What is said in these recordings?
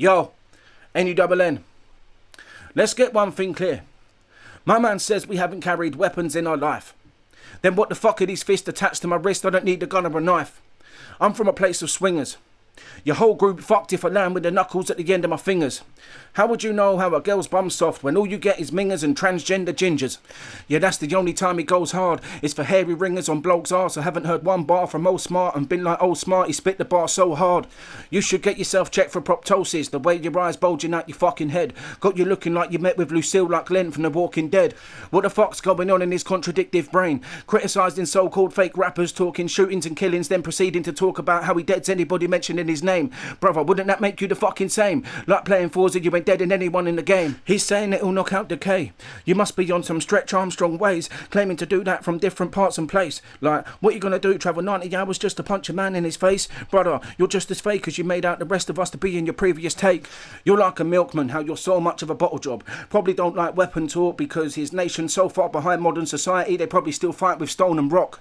Yo, N-U-double-N. Let's get one thing clear. My man says we haven't carried weapons in our life. Then what the fuck are these fists attached to my wrist? I don't need a gun or a knife. I'm from a place of swingers. Your whole group fucked if I land with the knuckles at the end of my fingers. How would you know how a girl's bum's soft when all you get is mingers and transgender gingers? Yeah, that's the only time he goes hard. It's for hairy ringers on bloke's arse. I haven't heard one bar from OSmart and been like OSmart. He spit the bar so hard. You should get yourself checked for proptosis. The way your eyes bulging out your fucking head got you looking like you met with Lucille like Len from The Walking Dead. What the fuck's going on in his contradictive brain? Criticising so-called fake rappers, talking shootings and killings, then proceeding to talk about how he deads anybody mentioning his name. Brother, wouldn't that make you the fucking same? Like playing Forza, you ain't dead in anyone in the game. He's saying it'll knock out decay. You must be on some Stretch Armstrong ways, claiming to do that from different parts and place. Like, what you gonna do, travel 90 hours just to punch a man in his face? Brother, you're just as fake as you made out the rest of us to be in your previous take. You're like a milkman, how you're so much of a bottle job. Probably don't like weapon talk because his nation's so far behind modern society, they probably still fight with stone and rock.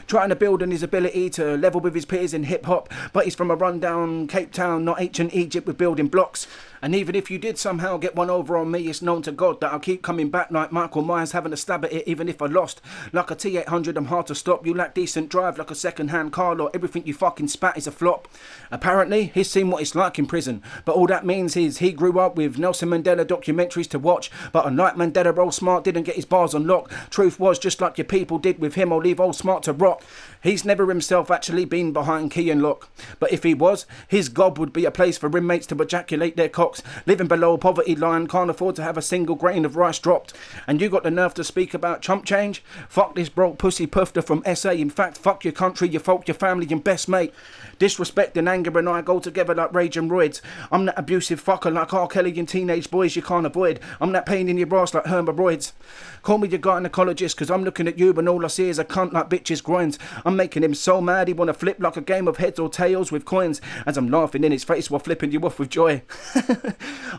Trying to build on his ability to level with his peers in hip-hop, but he's from a rundown Cape Town, not ancient Egypt with building blocks. And even if you did somehow get one over on me, it's known to God that I'll keep coming back like Michael Myers having a stab at it even if I lost. Like a T800, I'm hard to stop. You lack decent drive like a second-hand car, or everything you fucking spat is a flop. Apparently, he's seen what it's like in prison, but all that means is he grew up with Nelson Mandela documentaries to watch, but unlike Mandela, OSmart didn't get his bars on lock. Truth was, just like your people did with him, I'll leave OSmart to rot. He's never himself actually been behind key and lock, but if he was, his gob would be a place for inmates to ejaculate their cocks. Living below poverty line, can't afford to have a single grain of rice dropped. And you got the nerve to speak about chump change? Fuck this broke pussy puffter from SA. In fact, fuck your country, your folk, your family, your best mate. Disrespect and anger and I go together like rage and roids. I'm that abusive fucker like R. Kelly and teenage boys you can't avoid. I'm that pain in your ass like hemorrhoids. Call me your gynecologist, cause I'm looking at you and all I see is a cunt like bitches' groins. I'm making him so mad he wanna flip like a game of heads or tails with coins, as I'm laughing in his face while flipping you off with joy.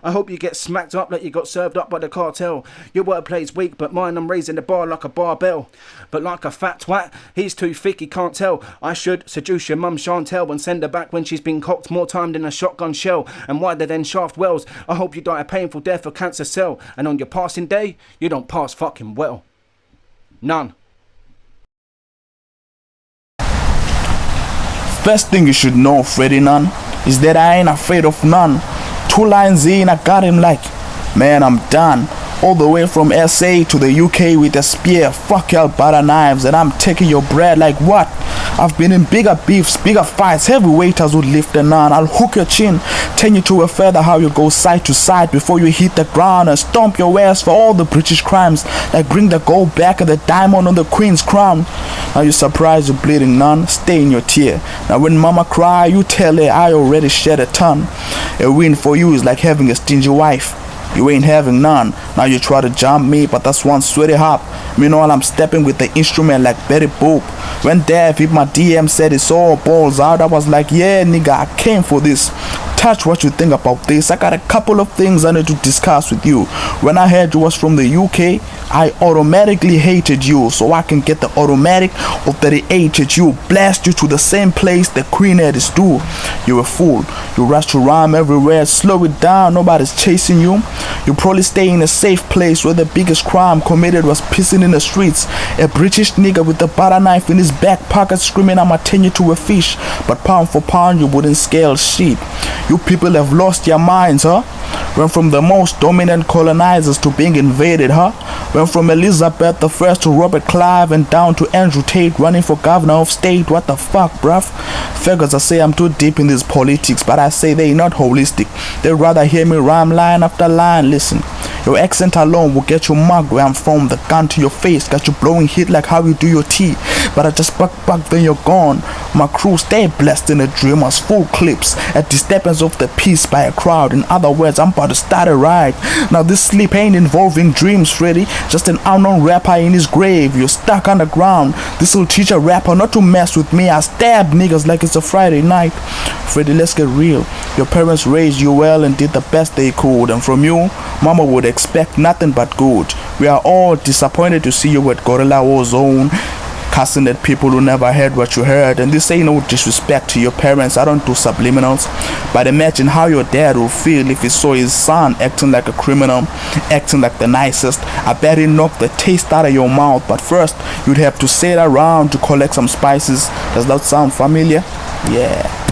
I hope you get smacked up like you got served up by the cartel. Your wordplay's weak, but mine I'm raising the bar like a barbell. But like a fat twat, he's too thick, he can't tell. I should seduce your mum Chantel and send her back when she's been cocked more time than a shotgun shell, and wider than shaft wells. I hope you die a painful death of cancer cell, and on your passing day, you don't pass fucking well. None. First thing you should know, Freddy Nunn, is that I ain't afraid of none. 2 lines in, I got him like, man, I'm done. All the way from SA to the UK with a spear, fuck y'all butter knives, and I'm taking your bread like what? I've been in bigger beefs, bigger fights, heavyweights would lift a Nunn. I'll hook your chin, turn you to a feather, how you go side to side before you hit the ground, and stomp your ass for all the British crimes, like bring the gold back and the diamond on the Queen's crown. Now you're surprised you're bleeding, Nunn, stay in your tear. Now when mama cry, you tell her I already shed a ton. A win for you is like having a stingy wife. You ain't having none. Now you try to jump me, but that's one sweaty hop. Meanwhile, I'm stepping with the instrument like Betty Boop. When Dave hit my DM, said it's all balls out, I was like, yeah, nigga, I came for this. Touch what you think about this. I got a couple of things I need to discuss with you. When I heard you was from the UK, I automatically hated you, so I can get the automatic of 38 at you. Blast you to the same place the Queen Eddies do. You're a fool. You rush to rhyme everywhere. Slow it down. Nobody's chasing you. You probably stay in a safe place where the biggest crime committed was pissing in the streets. A British nigga with a butter knife in his back pocket screaming I'ma turn you to a fish. But pound for pound you wouldn't scale shit. You people have lost your minds, huh? Went from the most dominant colonizers to being invaded, huh? Went from Elizabeth I to Robert Clive and down to Andrew Tate running for governor of state. What the fuck, bruv? Figures I say I'm too deep in this politics, but I say they not holistic. They'd rather hear me rhyme line after line. Listen, your accent alone will get you mugged where I'm from. The gun to your face got you blowing heat like how you do your tea. But I just buck then you're gone. My crew stay blessed in the dreamers, full clips at disturbance of the peace by a crowd. In other words, I'm about to start a ride. Now this sleep ain't involving dreams, Freddy. Just an unknown rapper in his grave. You're stuck underground. This will teach a rapper not to mess with me. I stab niggas like it's a Friday night. Freddy, let's get real. Your parents raised you well and did the best they could, and from you, mama would expect nothing but good. We are all disappointed to see you at Gorilla Warzone. cussing at people who never heard what you heard. And this ain't no disrespect to your parents, I don't do subliminals, but imagine how your dad would feel if he saw his son acting like a criminal, acting like the nicest. I bet he knocked the taste out of your mouth, but first you'd have to sit around to collect some spices. Does that sound familiar? Yeah.